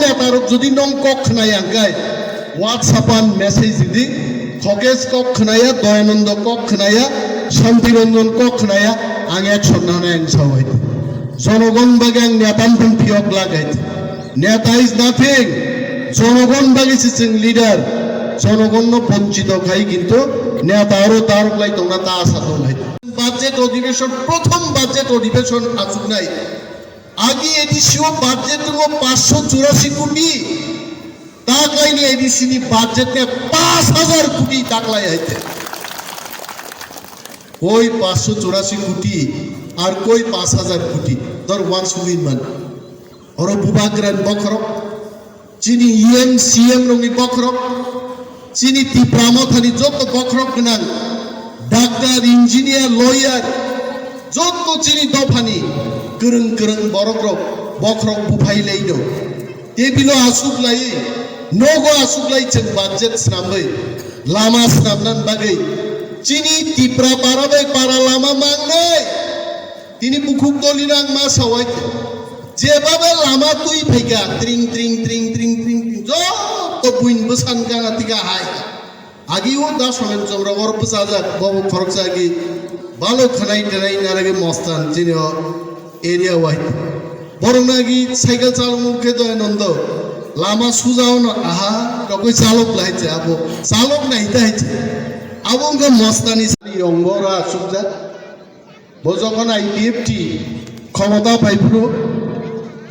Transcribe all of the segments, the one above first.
নেতারক যদি নং কক খনাই আঙ্কাই হোয়াটসঅ্যাপান মেসেজ দি খগেশ কক খনায়া দয়ানন্দ কক খনায়া শান্তিরঞ্জন কক খনায়া আং একশন নানায় আং সাওয়াইতে জনগণ বাগে আং নেতান পিয়ক লাগাইতে নেতা ইজ নাথিং জনগণ বাগে সিং লিডার জনগণ বঞ্চিত খাই কিন্তু নেতা আরো তার লাই তোমরা তা আশা দলাই বাজেট অধিবেশন প্রথম বাজেট অধিবেশন আসুক নাই আগে এডিসিও বাজেট 584 কোটি টাকাইনি এডিসিনি বাজেটে 5000 কোটি টাকলাই আইতে কই 584 কোটি আর কই 5000 কোটি ধর ওয়ান সুইন মান আর বুবাগ্রান বখরক চিনি ইএম সিএম রঙি বখরক চিনি টিপ্রামথানি যত বখরক গনাং ডাক্তার ইঞ্জিনিয়ার লয়ার যত চিনি দফানি गोरों गोरों बर'ग्रब बख्रक बुफाइलायनो टेबिलो आसुग्लाय नगो आसुग्लाय जों बाजेट स्नामै लामा स्नामनान बागै चिनि तिप्रा पाराबै पारा लामा मांगनै तिनि बुखुक दलिनां मा सावाय जेबाबे लामा तुइ फैगा ट्रिं ट्रिं ट्रिं ट्रिं ट्रिं जत बुइनबो सानगाङा तिगा हाय आगिओ दा समेन जंग्रगर बसाजाक बब खरकजागि बालो खनाय देनाय नारगे मस्तान चिनि एरिया वाइट बरनागी साइकेल चालक के दयानंद लामा सुजाओ न आहा कई चालक लाइছে आबो चालक नहीं ताइছে आबो के मस्तानी अंगरा सुजा बजखन आईपीएफटी क्षमता पाइपुरो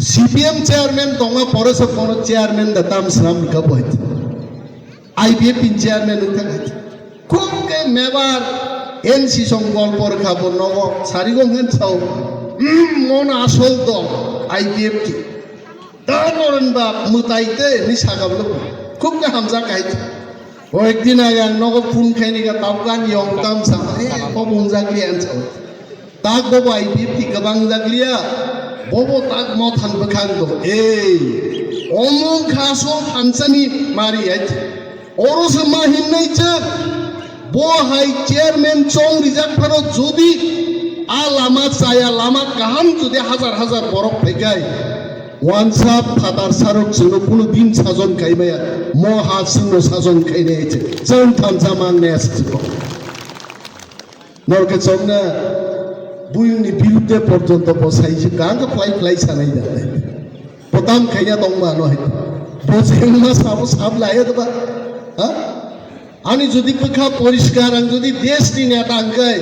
सीपीएम चेयरमैन दंगा परेस कोन चेयरमैन दा ताम श्राम का बहत आईपीएफ चेयरमैन उठा खूब के मेबार एनसी संकल्प खाबो नग सारिगोन साव मन आसल दल आईपीएफटी दानरन बाप मुताइते नि सागाबलो खूब के हामजा गाइते ओ एक दिन आगे नग फुन खाइनिगा तावगान यं ताम सा ए बबं जाग्लियान सा ताक बब आईपीएफटी गोबां जाग्लिया बब ताक मथान बखान दो ए अमुं खासो फानसानि मारि आइते अरस मा हिननाइचे बो हाई चेयरमैन चंग रिजार्भ जदि आ लामा चाया लामा गाहाम जुदि हाजार हाजार बरफ फैगाय वानसाप फादार सारक जोंनो कुनु दिन साजन खाइबाया महा सिंह साजन खाइने आइছে जों थामजा मांगनाया सिखो नरके चंगना बुयुनि बिरुद्धे पर्यन्त बसाइছে गांगो फ्लाइ फ्लाइ सानाय दालाय पताम खाइना दंबा नय बजेंमा साबो साब लायो दबा हा आनि जुदि कखा परिष्कार आं जुदि देशनि नेता आंखाय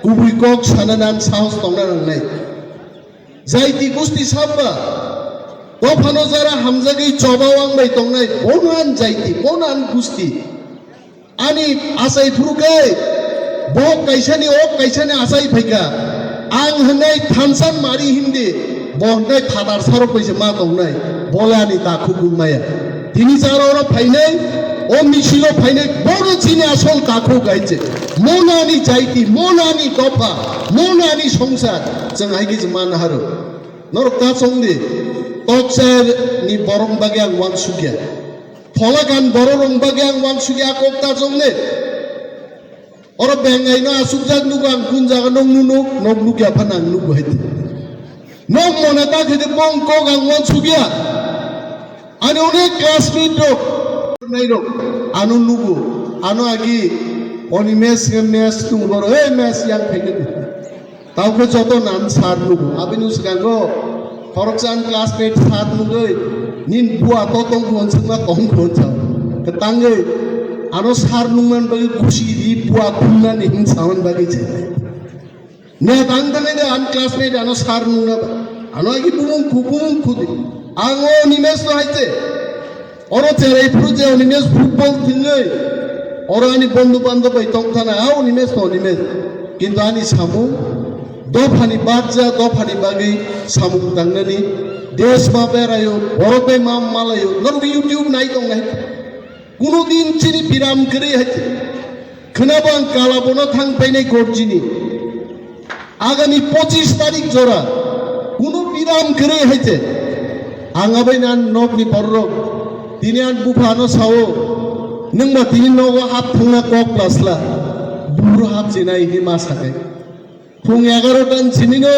गुबै कक सानानान साहस दंना नांनाय जायति गुस्ति साबबा दफानो जारा हामजागै जबाव आंबाय दंनाय बनान जायति बनान गुस्ति आनि आसाय फुरुकै बक काइसानि अक काइसानि आसाय फैगा आं होननाय थानसान मारि हिन्दि बहनाय फादार सारो पैसे मा दंनाय बलानि दाखु गुमाया तिनि जारावरा फाइनाय ओ मिसिलो फाइनाय बड़ चिनि आसल काखौ गाइছে मोनानि जायति मोनानि दफा मोनानि संसार जों हाइगे मान हारो नरकता संदि तकसार नि बरं बागे आं वान सुगिया फलागान बरं बागे आं वान सुगिया कोकता संदि और बेंगाइनो आसुकजाक नुगो आं गुन जागा नं नुनो नं नुगिया फाना आं नुगो हाइते नं मोनेता खेदे बं कोक आं वान सुगिया आनि अनेक क्लासमेट दो नाइरो आनो नुगो आनो आगि अनि मेस तुम बरो ए मेस यां फैगे तावके जतो नाम सार नुगो आबिनु सिगांगो फरकसान क्लासमेट सार नुगै निन बुआ तो तंग खनसमा कम खनसा कतांगे आनो सार नुमान बागै खुशी रि बुआ खुना नि हिं सावन बागै छे ने तांगने दे आन क्लासमेट आनो सार नुना आनो आगि बुमुं खुदि आङो निमेस तो हाइते और चेरै फुजे निमेस फुटबल थिङै और आनी बंधु बान्धव तंगथाना आव निमेस तो निमेस किन्तु आनी सामु दफानि बाजा दफानि बागै सामु दांनानि देश मा बेरायो बरफे मा मालायो नरबे यूट्यूब नाय दं नाय कुनु दिन चिनि बिराम करे हाय खोनाबां कालाबनो थांफैनाय गरजिनि आगामी 25 तारिख जरा कुनु बिराम करे हायते आंगाबै नान नबनि बररक दिनै आन बुफानो सावो नोंबा दिनै नग हाब थांना कक लासला बुरु हाब जिनाय हि मासाखै फुं 11 टान सिनिनो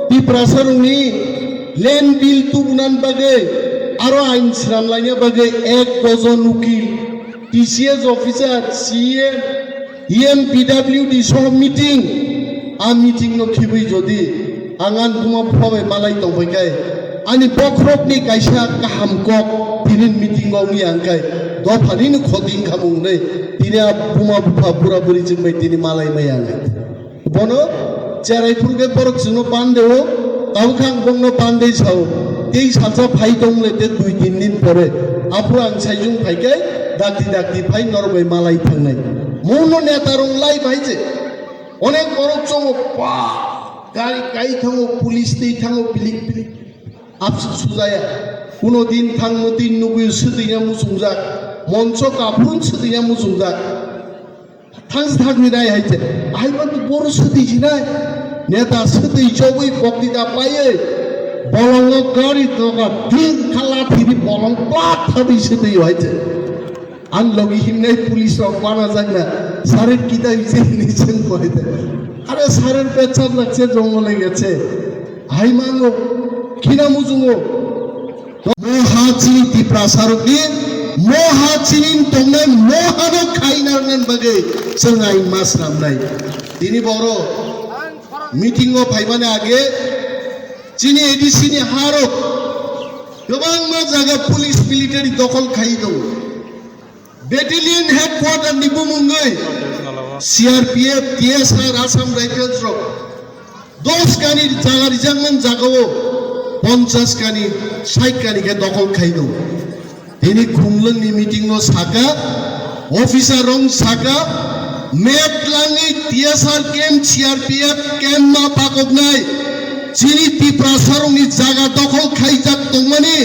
पिप्रासरनि लेन बिल तुबनान बागै আরো আইন সামলাইনে বাগে 1 ডজন উকিল TCS officer CM EM PWD সহ মিটিং মিটিং নো খিবই যদি आंगान बुमा फवे मालाय दंबायखाय आंनि बख्रबनि गायसा गाहाम कक दिनै मिटिंआव नि आंखाय दफानिनो खदिं खामुंनै दिनै बुमा बुफा बुरा बुरि जोंबाय दिनै मालाय मायाङै बनो जेरायफुरगे बरकजोंनो बान्देवो दावखां बंनो बान्दै साव दै सालसा फाइ दंले दे 2-3 दिन परे आफु आं साइजुं फाइखाय दाक्ति फाइ नरबाय मालाय थांनाय मनो नेतारं लाई भाइजे अनेक बरक चमो पा गाड़ी काई थांगो पुलिस दै थांगो बिलिक बिलिक आपसो सुजाया कुनो दिन थांनो दिन नुगुयो सोदैया मुसुंजा मंच कापुन सोदैया मुसुंजा थांस थांनि नाय हायजे आइबा बर सोदैजिनाय नेता सोदै जबै बक्तिदा पाये बलंग गाड़ी दगा दिन खाला थिरि बलंग प्लाट थाबै सोदै हायजे आन लगी हिमने पुलिस रक पाना जागना सारे किदा इसे निचन कइदे আরে সারের পেছাব লাগছে জঙ্গলে গেছে হাই মাঙ্গো কিনা মুজুঙ্গো মহাচিনি টিপ্রা সারকনি মহাচিনিন তোমনে মহানো খাইনারনেন বাগে जों আই মাস নামনাই তিনি বড় মিটিং ও ফাইমানে আগে চিনি এডিসিনি হারক गोबां मा जागा पुलिस मिलिटारि दखल खाइ दं बेटेलियन हेडक्वार्टार नि बुमुंगै सीआरपीएफ टीएसआर आसाम राइफल्स रक 10 कानि जागारि जांमन जागाओ 50 कानि 60 कानि के दखल खाइ दं दिनै खुंलंनि मिटिं नो साका अफिसार रं साका मेटलांनि टीएसआर कैम्प सीआरपीएफ कैम्प मा पाकबनाय चिनि टिप्रासारंनि जागा दखल खाइजाक दंमानि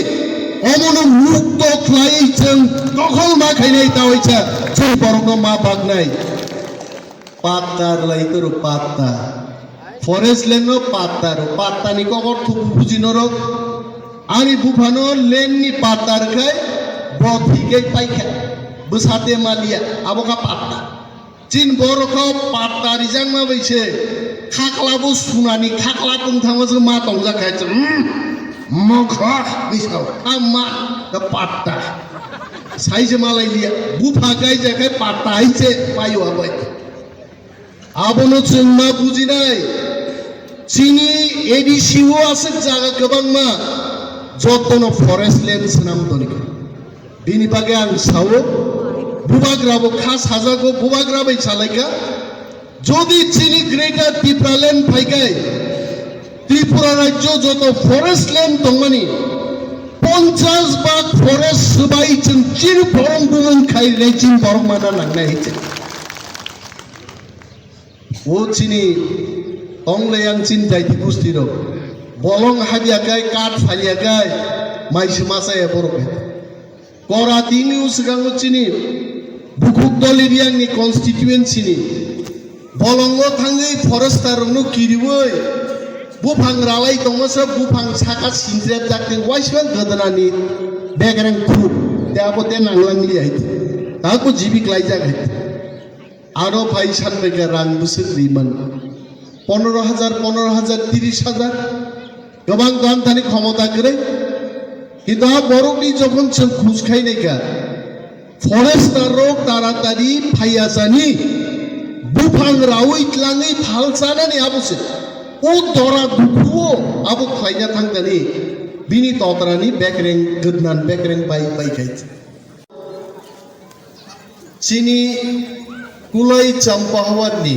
अमनो मुक्त ख्लायै जों दखल मा खाइनाय दावैसा जों बरनो मा बागनाय पात्तार लाइतरो पात्ता फरेस्ट लैंड नो पात्तारो पात्तानि कगर थुबु बुजिनरो आंनि बुफानो लेननि पात्तार खाय बथिगै पाइखा बसाते मालिया आबका पात्ता चिन बरखौ पात्तारि जांमा बैसे खाख्लाबो सुनानि खाख्ला तंथामजो मा तंजाखायजो मखा बिसाव आमा द पात्ता साइज मालाय लिया बुफा गाय जाखाय पात्ता आइसे पायो आबाय आबनो जों मा बुजिनाय चिनि एडिसिओ आसे जागा गोबां मा जतन फरेस्ट लेन्ड नाम दनिक बिनि बागे आं सावो बुबाग्राबो खास हाजागो बुबाग्राबै सालायका যদি চিনি গ্রেটার ত্রিপুরা ল্যান্ড ফাইকায় ত্রিপুরা রাজ্য যত ফরেস্ট ল্যান্ড দংমানি 50 ভাগ ফরেস্ট সবাই চিন বরং বুমন খাই রেচিন বরং মানা নাংনাই হইছে ও চিনি অংলেয়াং চিন্তাইতি বুঝতির বলং হাবিয়াকায় কাঠ ফালিয়াকায় মাইসে মাসায় বরকে করা তিনি উসগাং চিনি বুকুক দলিরিয়াংনি কনস্টিটিউয়েন্সিনি बलंगो थाङै फरेस्टारनो किरिवै बुफां रालाय दंमोसो बुफां साखा सिनज्रेब जाकते वाइसबां गदनानि बेगरें खु दाबो ते नांलांलि आइते ताको जीबिक लाइजागै आरो भाई सानबेगा रां बोसोरनिमोन 15,000 30,000 गोबां दानथानि क्षमता गरै কিন্তু বরকনি যখন जों खुसखायनायका फरेस्टार तारातारि फायाजानि बुफां रावै tlangै फालसानानि आबोसे ओ दरा दुखुओ आबो खायना थांदानि बिनि ततरानि बेकरें गोदनान बेकरें बाय खायच चिनि कुलाई चम्पाहावारनि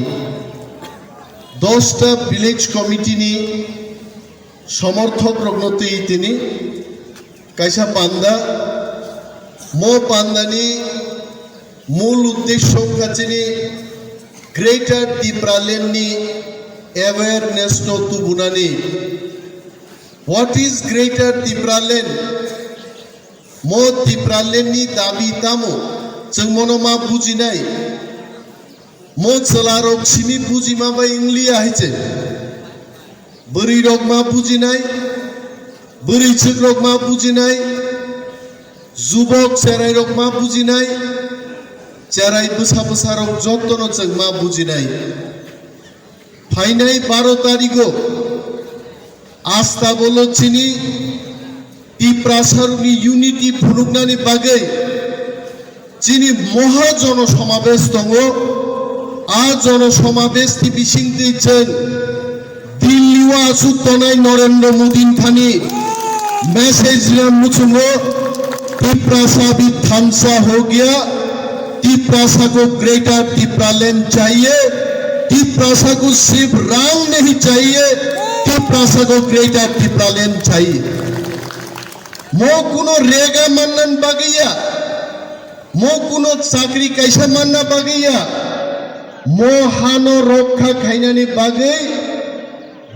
10টা ভিলেজ কমিটিनि समर्थक रगनति तिनि कायसा पान्दा मो पान्दानि मूल उद्देश्य काचिनि ग्रेटर टिप्रालेननि अवेयरनेस नो तुबुनानि व्हाट इज ग्रेटर टिप्रालेन मो टिप्रालेननि दाबि तामो जों मनमा बुजिनाय मो चलारक सिनि बुजिमा बा इंलिया हायचे बोरै रक मा बुजिनाय बोरै चोक मा बुजिनाय जुबक सेराय रक मा बुजिनाय चेराय बोसा बोसा रक जतन जों मा बुजिनाय फाइनाय 12 तारिखो आस्था बोलो चिनि टिप्रासारनि यूनिटी फुरुगनानि बागै जिनि महाजन समावेश दङ आ जन समावेश नि बिसिंति जों दिल्लीआव आसुतनाय नरेंद्र मोदी थानि मैसेज मुचुंगो टिप्रासा भी थामसा हो गया टिप्रासा को ग्रेटर टिप्रालैंड चाहिए टिप्रासा को सिर्फ रंग नहीं चाहिए टिप्रासा को ग्रेटर टिप्रालैंड चाहिए मो कुनो रेगा मानन बागैया मो कुनो चाकरी कैसा मानना बागैया मो हानो रक्षा खाइनानि बागै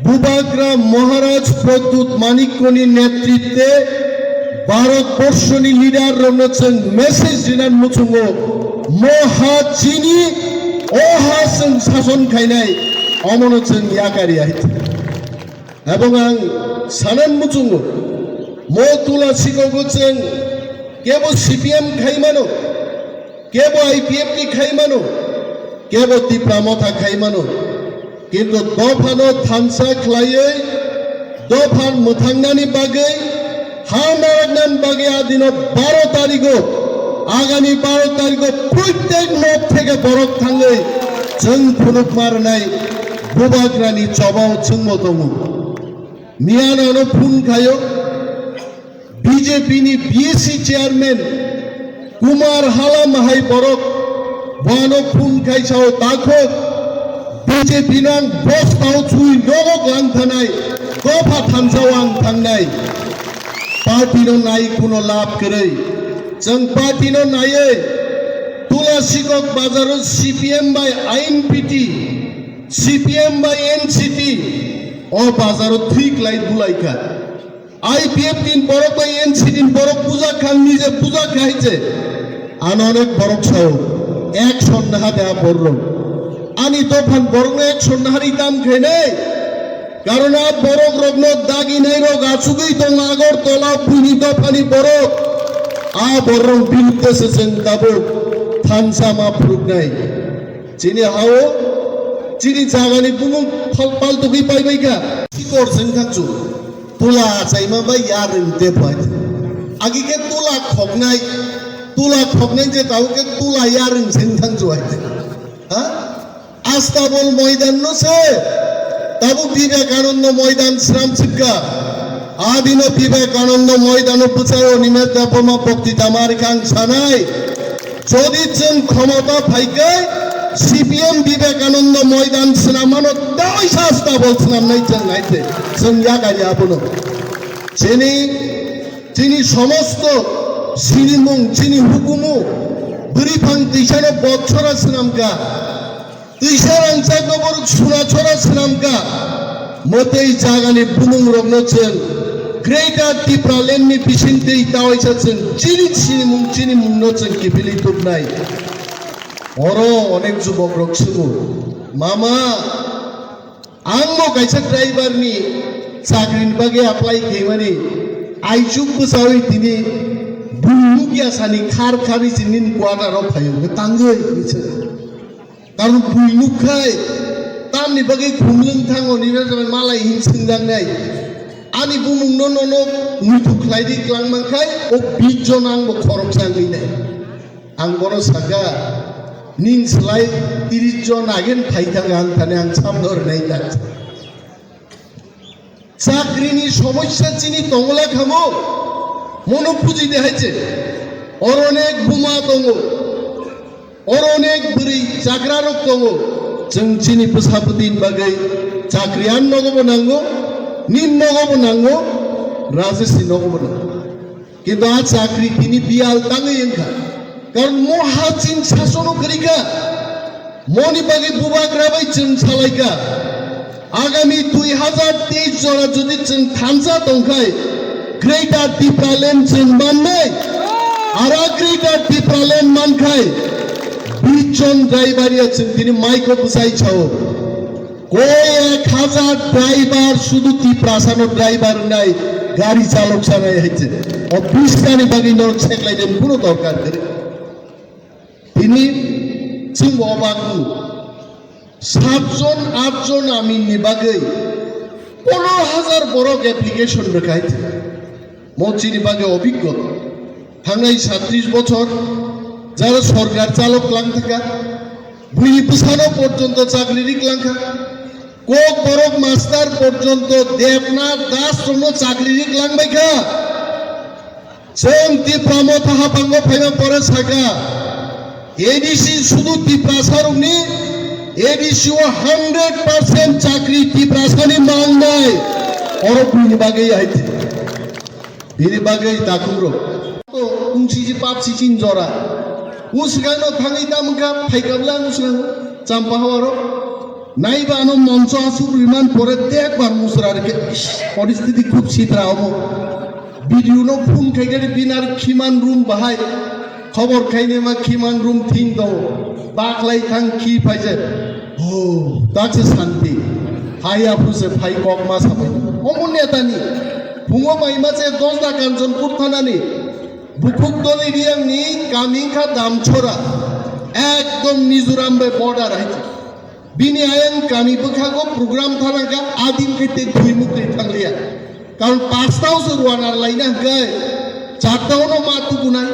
बुबाग्रा महाराज प्रद्युत मानिक्यनि नेतृत्वे भारतवर्षनि लिडार रनोजों मेसेज दिनान मुचुंगो महा चिनि अहा जों शासन खाइनाय अमनो जों याकारि आइते एबं आं सानान मुचुंगो मो तुलासिखौ जों केबो सीपीएम खाइमानो केबो आईपीएफ नि खाइमानो केबो टिप्रामथा खाइमानो किन्तु दफानो थानसा खलायै दफान मोथांनानि बागै हा नारायण बागे आदिन 12 तारिखो आगामी 12 तारिखो प्रत्येक नब থেকে बरक थाङै जों फुनुक मारनाय बुबाग्रानि जबाव जोंबो दङ मियानानो फुन खायो बीजेपी नि बीएससी चेयरमैन कुमार हाला माहाय बरक बानो फुन खायसाव दाखो बीजेपी नां बस्ताव छुई नगक लांथानाय दफा थानसाव आं थांनाय पार्टीनो नाय कुनो लाभ करै जों पार्टीनो नायै तुलासिगक बाजारो सीपीएम बाय आईएनपीटी सीपीएम बाय एनसीटी ओ बाजारो ठीक लाई बुलाइका आईपीएफ दिन बरक बाय एनसीटी बरक पूजा खान निजे पूजा खाइছে आन अनेक बरक साव एक सन्नाहा देहा बररो आनी दफान बरकनो एक सन्नाहारि दाम खाइनाय कारण बरक रगनो दागिनाय रग आसुगै दं आगरतला फुनि दफानि बरक आ बरक बिरुद्धेसो जों दाबो थानसा मा फुरुगनाय जिनि हावो जिनि जागानि बुमुं फालतुगै बायबायगा सिकर जों थांजु तुला जायमा बाय यारं देबाय आगिके तुला खगनाय जे दावके तुला यारं जों थांजु आइते हा आस्ताबल मैदान नो से तब विवेकानंद मैदान श्राम चिपका आदिन विवेकानंद मैदान बुझायो निमेश दापमा बक्तृता मारिखां सानाय जदि जों क्षमता फाइकै सीपीएम विवेकानंद मैदान सिनामानो दाय सास्ता बल सिनामनाय जों नायते जों यागारि आबोनो जिनि समस्त सिनिमुं जिनि हुकुमु बुरिफां दैसानो बच्छरा सिनामका दैसारां जागोबर सुनाछरा सिनामका मते जागानि बुमुं रगनो जों ग्रेटर टिप्रालैंड नि बिसिंति दावायसा जों जिनि सिनिमुं नो जों किफिलि तुबनाय अरो अनेक जुबक रक्सुगु मामा आंनो गायसा ड्राइवर नि चाकरिनि बागे अप्लाई खाइमानि आइजुक बुसावै दिनि बुलुगिया सानि खारखारि जिनिन क्वार्टाराव फायो तांगै बिसोर कारण बुलुखाय तामनि बागे खुमलुं थाङो निबे मालाय हिंसिंजांनाय आनि बुमुंनो ननो नुथुख्लायदि क्लांमांखाय ओ 20 जन आंबो खरकसांगैनाय आं बर' सागा निंस्लाय 30 जन आगेन फाइथां आं थाने आं सामनरनाय दा चाकरिनि समस्या जिनि दंला खामो मनो पुजि देहायचे अनेक बुमा दङ अनेक बुरै जाग्रा रक दङ जों जिनि फोसाबदिन बागै चाकरियान नगबो नांगौ निन नगबो नांगौ राजस्रि नगबो नांगौ किन्तु आ चाकरि तिनि बियाल ताङै एंखा कारण महाचिन शासन करिका मनि बागै बुबाग्राबै जों सालायका आगामी 2023 जना जुदि जों थानसा दंखाय ग्रेटर टिप्रालैंड जों माननाय आरो ग्रेटर टिप्रालैंड मानखाय 20 जन ड्राइभारिया जों दिनै माइखौ बुजायछाव कय 1000 ड्राइभार शुधु टिप्रासानो ड्राइभार नाय गाड़ी चालक सानाय हाइছে ও 20 টানি বাগै न सेकलायदेन কোনো दरकार करे दिनै जों अबागु 7 जन 8 जन आमिननि बागै 15,000 बरक एप्लिकेशन रखायते মৌচিনি বাগে অভিজ্ঞতা থানাই 37 বছর যারা সরকার চালক লাং থাকা বুড়ি পুষানো পর্যন্ত চাকরি রিকলাঙ্কা কোক বরক মাস্টার পর্যন্ত দেবনাথ দাস রঙ চাকরি রিকলাংবাইখা जों टिप्रामो थाहा पांगो फाइना परे सागा एडीसी शुद्ध टिप्रासारनि एडीसी 100% चाकरी टिप्रासानि मांगनाय और बिनि बागै आइते बिनि बागै दाकुमरो तो उंसिजि पापसि चिनजरा उसगानो थाङै दामगा फाइगाबला उसगानो चाम्पाहावारो नाइबानो मंच आसु रिमान परे देखबार मुसरारके परिस्थिति खूब सित्रा हबो भिडियो नो फुन खाइगरे बिनार खिमान रूम बाहाय खबर खाइने मा खिमान रूम थिं दो बाखलाई थां खि फाइजे हो दाचे शान्ति हाया फुसे फाइ कक मा साबै अमन नेतानि फुङो माइमा जे 10 दा कान्चनपुर थानानि बुकुक दलि रियांनि कामिंखा दामछरा एकदम मिजोराम बे बॉर्डर हाइजे बिनि आयन कामी बखागो प्रोग्राम थानागा आदिम खेते धुइमुक्ति थांलिया कारण 5টাও रुवानार लाइना गए 4টাও मातु गुनाय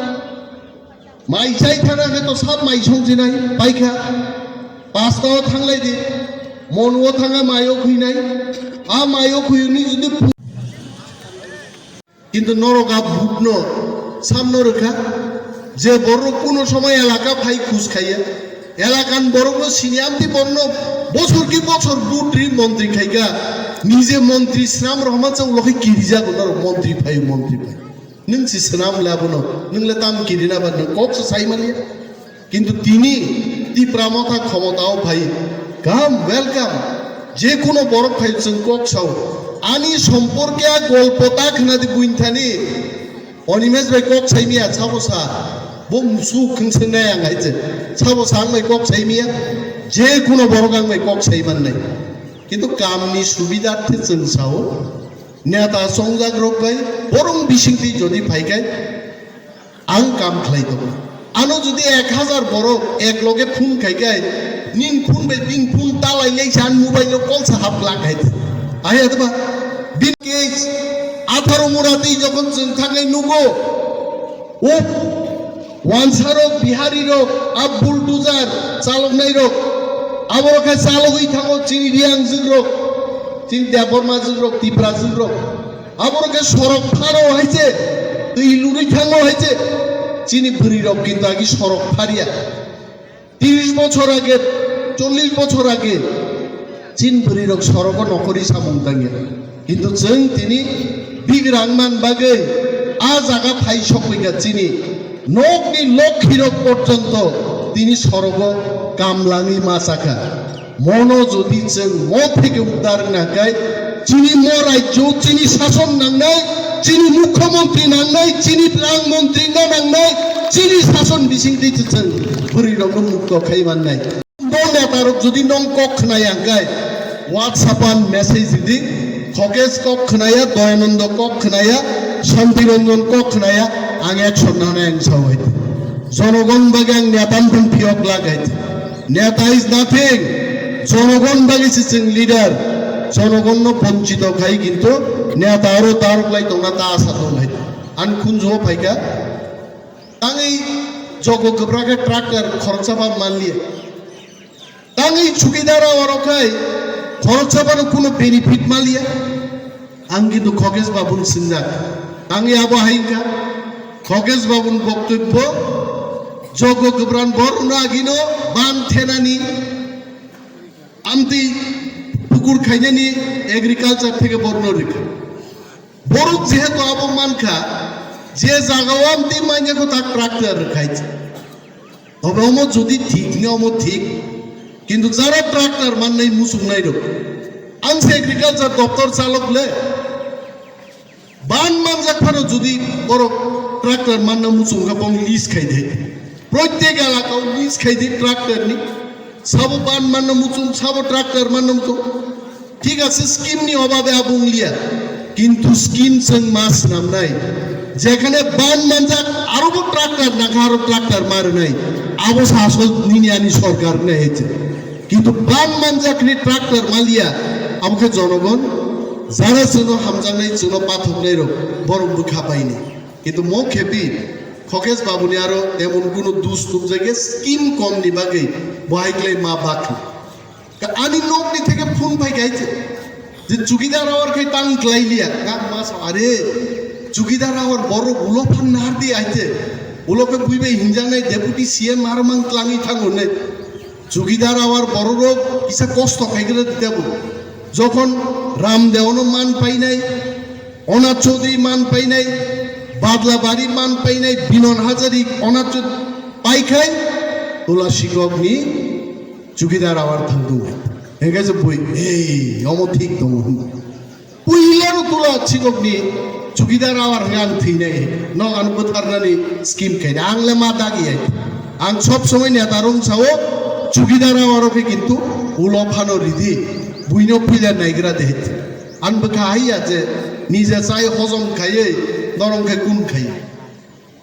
माइसाई थानाके तो सब माइ संजिनाय बाइखा 5টাও थांलाय दे मन'आव थाङा मायाव फैनाय आ मायाव फैयोनि जुदि किन्तु नरका भुगनो सामनो रेखा जे बड़ कोनो समय एलाका फाइ खुश खाइया एलाकान बड़नो सिनियामति बड़नो बছর কি বছর বুটরি মন্ত্রী খাইগা নিজে মন্ত্রী শ্রাম রহমান চাও লখি কিরি যাগো না মন্ত্রী ভাই নং সি শ্রাম লাবনো নংলে তাম কিরি না বান কক্স সাইমালিয়া কিন্তু তিনি তীব্রমতা ক্ষমতাও ভাই কাম ওয়েলকাম যে কোনো বড় ফাইলছেন কক্সাও আনি সম্পর্কে গল্পতা খানাদি বুইনথানি অনিমেশ ভাই কক সাইমিয়া ছাবসা বম সু খংসনায় আইছে ছাবসা আংমাই কক সাইমিয়া যে কোনো বড় গাংমাই কক সাইমান নাই কিন্তু কামনি সুবিধার্থে চংসাও নেতা সংজাগ রোগাই বরং বিশিংতি যদি ফাইগাই আং কাম খালাই দব আনো যদি 1000 বড় এক লগে ফোন খাইগাই নিন ফোন বাই বিন ফোন তালাইলাই জান মোবাইল কল সাহাব লাগাই আয়া দবা বিন কেস 18 মুরাতেই যখন जों থাকাই নুগো ও ওয়ানসারক বিহারি রক আব বুলডোজার চালক নাই রক আবরখায় চালকই থাকো চিনি রিয়াং জিরক চিনি দেবরমা জিরক ত্রিপুরা জিরক আবরকে সড়ক ফারো হয়েছে তুই লুড়ি থাঙ্গো হয়েছে চিনি ভুরি রক কিন্তু আগে সড়ক ফারিয়া 30 বছর আগে 40 বছর আগে চিন ভুরি রক সড়ক নকরি সামন দাঙ্গিয়া কিন্তু जों তিনি বিগ্রাংমান বাগে আ জায়গা ফাই সকইগা চিনি নকনি লক্ষীরক পর্যন্ত তিনি সড়ক কামলাঙি মাছাখা মন যদি जों ম থেকে উদ্ধার না গায় চিনি ম রাজ্য চিনি শাসন নাংনাই চিনি মুখ্যমন্ত্রী নাংনাই চিনি প্রধানমন্ত্রী নাংনাই চিনি শাসন বিসিং দিতে जों ভরি রং মুক্ত খাইমান নাই নেতারক যদি নং কক নাই আঙ্গায় হোয়াটসঅ্যাপান মেসেজ দি খগেশ কক খনায়া দয়ানন্দ কক খনায়া শান্তিরঞ্জন কক খনায়া আং একশন নানায় আং সাওয়াইতে জনগণ বাগে আং নেতান ফোন ফিয়ক লাগাইতে নেতা ইজ নাথিং জনগণ বাগিছে जों লিডার জনগণ বঞ্চিত খাই কিন্তু নেতা আরো তারকলাই তোমরা তা আশা দলাই আন খুনজো ফাইকা তাঙই জগ গব্রাকে ট্রাক্টর খরচাবা মানলিয়ে তাঙই চুকিদারা অরখাই খরচাবানো কোনো বেনিফিট মালিয়া আং কিন্তু খগেশ বাবুন সিনজা তাঙই আবো হাইকা খগেশ বাবুন বক্তব্য জগ গব্রান বরনা গিনো বান থেনানি আমতি পুকুর খাইনানি এগ্রিকালচার থেকে বর্ণ রেখা বড় যেহেতু আবো মানখা যে জায়গাও আমতি মাইনাকে তা ট্রাক্টর খাইছে তবে অম যদি ঠিক নিয়ম ঠিক কিন্তু যারা ট্রাক্টর মান নাই মুসুক নাই রোক আনছে এগ্রিকালচার দপ্তর চালক লে বান মানজাক ফানো যদি বড় ট্রাক্টর মান না মুসুক গাপং লিজ খাই দেয় প্রত্যেক এলাকাও লিজ খাই দেয় ট্রাক্টর নি সাবো বান মান না মুসুক সাবো ট্রাক্টর মান না মুসুক ঠিক আছে স্কিম নি অভাবে আবুংলিয়া কিন্তু স্কিম जों মাস নাম নাই যেখানে বান মানজাক আরো ট্রাক্টর না আরো ট্রাক্টর মার নাই আবো শাসক নিনিয়ানি সরকার নেইছে কিন্তু বান মানজাক নি ট্রাক্টর মালিয়া আমাকে জনগণ যারা जोंनो हामजानाय जोंनो पाथकनाय रक बरंबो खाबायनि কিন্তু ম খেপি খকেশ বাবুনি আরো এমন কোন দুস্তুম জায়গায় স্কিম কমনি বাগে বহাইকলাই মা বাকি আনি নকনি থেকে ফোন পাই গাইছে যে চুকিদার আওয়ার খাই টাং গ্লাইলিয়া গা মাস আরে চুকিদার আওয়ার বড় উলোফান নার দিয়ে আইছে উলোকে বুইবে হিনজানাই ডেপুটি সিএম আর মাং ক্লাঙি থাঙ্গনে চুকিদার আওয়ার বড় রোগ কিসা কষ্ট খাইগলে দেব যখন রামদেওনো মান পাই নাই অনাথ চৌধুরী মান পাই নাই বাদলা বাড়ি মান পাই নাই বিনন হাজারি অনাথ পাই খাই তোলা শিক্ষকনি চুকিদার আওয়ার থাকতো হেগেছে বই এই অমঠিক দম পুইলারও তোলা শিক্ষকনি চুকিদার আওয়ার গান থইনাই নগান बोथारनानै স্কিম খাইনা आंले मा दागि आं सब समय नेतारं साओ চুকিদার আওয়ারকে কিন্তু উলফানো রিধি বুইনো ফিলা নাইগ্রা দেহে আনবো খাইয়া যে নিজে চাই হজম খাইয়ে নরংখাই কোন খাই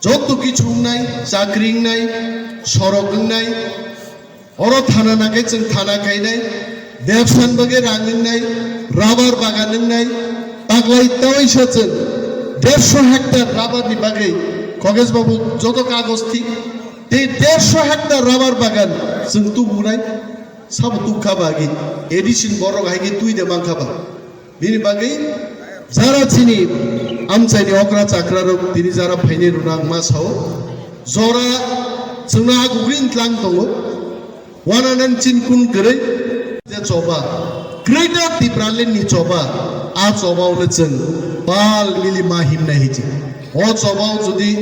যত কিছু নাই চাকরি নাই সড়ক নাই অর থানা নাকাই जों থানা খাই নাই ব্যবসান বাগে রাং নাই রাবার বাগান নাই তাগলাই তাওইসা जों 150 হেক্টর রাবারনি বাগে খগেশ বাবু যত কাগজ ঠিক এই 150 হেক্টর রাবার বাগান जों তুবুনাই সব তুখা বাগে এডিশন বড় গাইগে তুই দে মাংখাবা বিনি বাগে যারা চিনি আমচাইনি অগ্রা চাকরা রক তিনি যারা ফাইনে রুনাং মাসাও জরা जोंना गुग्रिन tlang दङ वानानान चिनकुन गरै जे चबा ग्रेटर टिप्रालेन नि चबा आ चबावले जों बाल मिलि माहिम नाय हिजे अ चबाव जुदि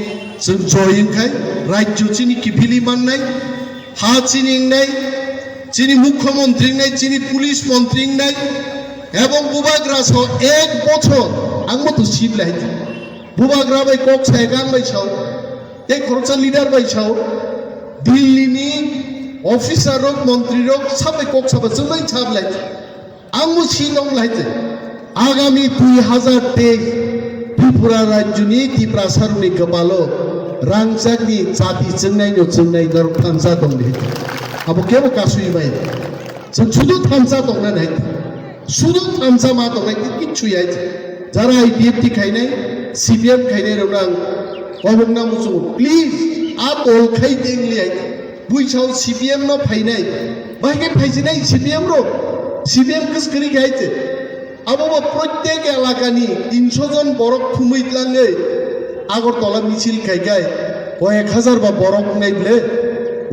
जों जयिनखाय राज्य चिनि किफिलि माननाय हा चिनिंनाय चिनि मुख्यमंत्री नाय चिनि पुलिस मंत्री नाय এবং বুবাগ্রাসও 1 বছর আংমতো সিবলাই বুবাগ্রা বাই কক সাইগান বাইছাও এই খরচা লিডার বাইছাও দিল্লিনি অফিসার রক মন্ত্রী রক সবাই কক সবাই জমাই ছাবলাই আংমো শিলং লাইতে আগামী 2023 ত্রিপুরা রাজ্যনি ত্রিপুরা সারুনি কপালো রাংচাকনি জাতি চেন্নাইনো চেন্নাই দর থামসা দংনি আবো কেবো কাসুই বাই जों শুধু থামসা দংনা নাই শুধু থামসা মা দংনা কিচ্ছু আইছে যারা আইপিএফটি খাইনাই সিপিএম খাইনাই রং অবংনা মুসু প্লিজ आ तोल खाई देंगली आई बुईसाव सीपीएम न फाइनाई बाइके फाइजिनाई सीपीएम रो सीपीएम किस करी गाइते अब वो प्रत्येक एलाकानी 300 जन बरक खुमैतलाङै आगरतला मिছিল खाइगाय कय 1000 बा बरक नाइब्ले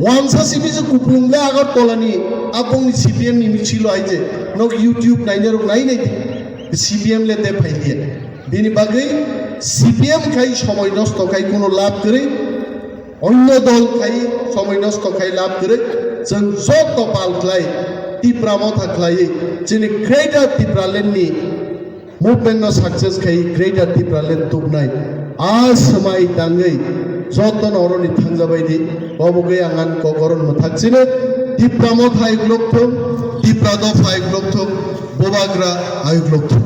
वानसा सिबिजे कुपुंगले आगरतलानि आबंनि सीपीएम नि मिছিল आइजे नक यूट्यूब नाइने रक नाइ नाइ सीपीएम ले दे फाइदिया बिनि बागै सीपीएम खाइ समय नष्ट खाइ कोनो लाभ करे অন্য দল খাই সময় নষ্ট খাই লাভ করে जों যত পালख्लाय টিপ্রামো থাকলাই যিনি গ্রেটার টিপ্রালেননি মুভমেন্ট সাকসেস খাই গ্রেটার টিপ্রালেন তুবনাই আজ সময় দাঙ্গै যত নরনি থাंजाबायदि বাবুগে আঙ্গান কগরন থাকছিনে টিপ্রামো থাই গ্লকথম টিপ্রাদ ফাই গ্লকথম বোবাগ্রা আই গ্লকথম